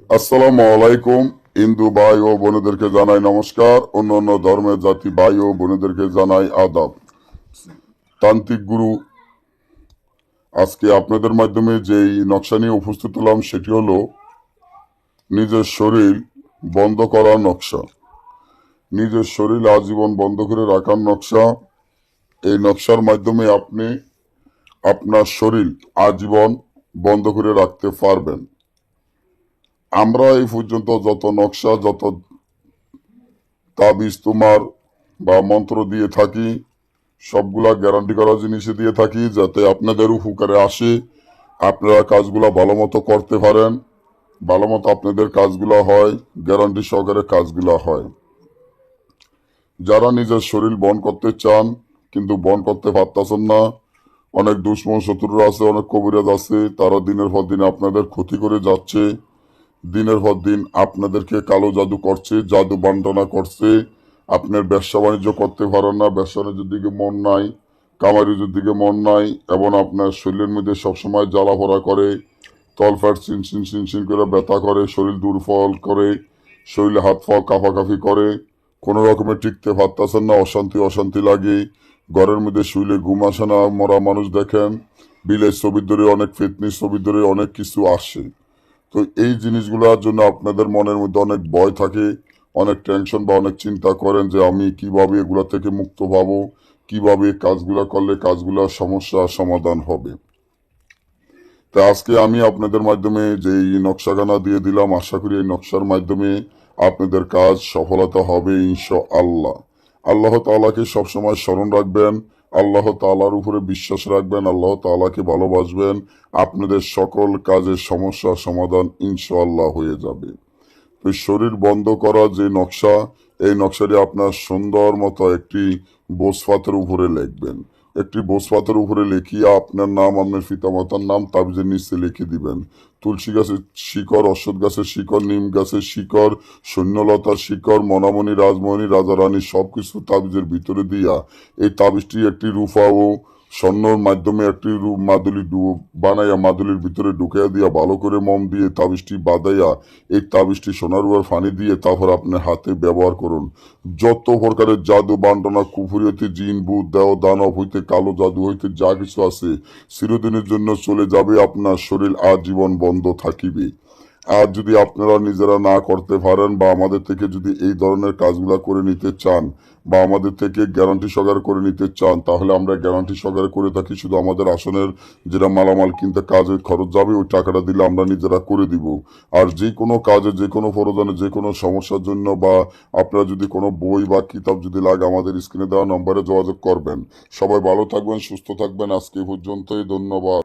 আসসালামু আলাইকুম। হিন্দু ভাই ও বোনেদেরকে জানাই নমস্কার, অন্যান্য ধর্মের জাতি ভাই ও বোনেদেরকে জানাই আদাব। তান্ত্রিক গুরু আজকে আপনাদের মাধ্যমে যেই নকশা নিয়ে উপস্থিত হলাম সেটি হলো নিজের শরীর বন্ধ করার নকশা। নিজের শরীর আজীবন বন্ধ করে রাখার নকশা। এই নকশার মাধ্যমে আপনি আপনার শরীর আজীবন বন্ধ করে রাখতে পারবেন। আমরা এই পর্যন্ত যত নকশা, যত তাবিজ তোমার বা মন্ত্র দিয়ে থাকি, সবগুলা গ্যারান্টি করা জিনিসে দিয়ে থাকি যাতে আপনাদের উপকারে আসে, আপনারা কাজগুলা ভালো মতো করতে পারেন, ভালো মতো আপনাদের কাজগুলা হয়, গ্যারান্টি সহকারে কাজগুলা হয়। যারা নিজের শরীর বন্ধ করতে চান কিন্তু বন্ধ করতে পারতেছেন না, অনেক দুশ্মন শত্রুরা আছে, অনেক কবিরাজ আছে, তারা দিনের পর দিন আপনাদের ক্ষতি করে যাচ্ছে, দিনের পর দিন আপনাদেরকে কালো জাদু করছে, জাদু বান্টনা করছে। আপনার ব্যবসা বাণিজ্য করতে পারেন না, ব্যবসা বাণিজ্যের দিকে মন নাই, কামারিজের দিকে মন নাই, এবং আপনার শরীরের মধ্যে সবসময় জ্বালা পড়া করে, তলফ্যাট চিনচিন চিনচিন করে ব্যথা করে, শরীর দুর্বল করে, শরীরে হাত পা কাঁপাকাঁপি করে, কোনো রকমে টিকতে পারতেছেন না, অশান্তি অশান্তি লাগে, ঘরের মধ্যে শুইলে ঘুম আসে না, মরা মানুষ দেখেন, বিলের ছবির ধরে অনেক ফিটনেস ছবির ধরে অনেক কিছু আসে। তো এই জিনিসগুলোর জন্য আপনাদের মনের মধ্যে অনেক ভয় থাকে, অনেক টেনশন বা অনেক চিন্তা করেন যে আমি কিভাবে এগুলা থেকে মুক্ত পাবো, কিভাবে কাজগুলা করলে কাজগুলার সমস্যার সমাধান হবে। তা আজকে আমি আপনাদের মাধ্যমে যে এই নকশাখানা দিয়ে দিলাম, আশা করি এই নকশার মাধ্যমে আপনাদের কাজ সফলতা হবে ইনশাআল্লাহ। আল্লাহ তাআলাকে সবসময় স্মরণ রাখবেন, আল্লাহ তাআলার উপরে বিশ্বাস রাখবেন, আল্লাহ তাআলাকে ভালোবাসবেন, আপনাদের সকল কাজের সমস্যার সমাধান ইনশাআল্লাহ হয়ে যাবে। তো শরীর বন্ধ করা যে নকশা, এই নকশাটি আপনার সুন্দর মতো একটি বোসপাতের উপরে লিখবেন। একটি বোসপাতের উপরে লিখিয়ে আপনার নাম, আপনার পিতামাতার নাম তাবিজের নিচে লিখে দিবেন। তুলসী গাছের শিকড়, অশ্বত্থ গাছের শিকড়, নিম গাছের শিকড়, সৈন্যলতার শিকড়, মনামণি, রাজমণি, রাজারানী সবকিছু তাবিজের ভিতরে দিয়া এই তাবিজটি একটি রূপা ও স্বর্ণর মাধ্যমে একটি মাদুলি বানাইয়া মাদুলির ভিতরে ঢুকাইয়া দিয়া ভালো করে মম দিয়ে তাবিজটি বাঁধাইয়া এই তাবিজটি সোনার উপর ফানি দিয়ে তারপর আপনার হাতে ব্যবহার করুন। যত প্রকারের জাদু বান্টনা কুফুরি হইতে, জিন ভূত দেহ দানব হইতে, কালো জাদু হইতে যা কিছু আছে চিরদিনের জন্য চলে যাবে, আপনার শরীর আজীবন বন্ধ থাকিবে। আর যদি আপনারা নিজেরা না করতে পারেন বা আমাদের থেকে যদি এই ধরনের কাজগুলা করে নিতে চান বা আমাদের থেকে গ্যারান্টি সহকারে করে নিতে চান, তাহলে আমরা গ্যারান্টি সহকারে করে থাকি। শুধু আমাদের আসনের যেটা মালামাল কিনতে কাজের খরচ যাবে ওই টাকাটা দিলে আমরা নিজেরা করে দিব। আর যে কোনো কাজে, যে কোনো প্রয়োজনে, যে কোনো সমস্যার জন্য বা আপনারা যদি কোনো বই বা কিতাব যদি লাগে আমাদের স্ক্রিনে দেওয়া নম্বরে যোগাযোগ করবেন। সবাই ভালো থাকবেন, সুস্থ থাকবেন। আজকে এই পর্যন্তই, ধন্যবাদ।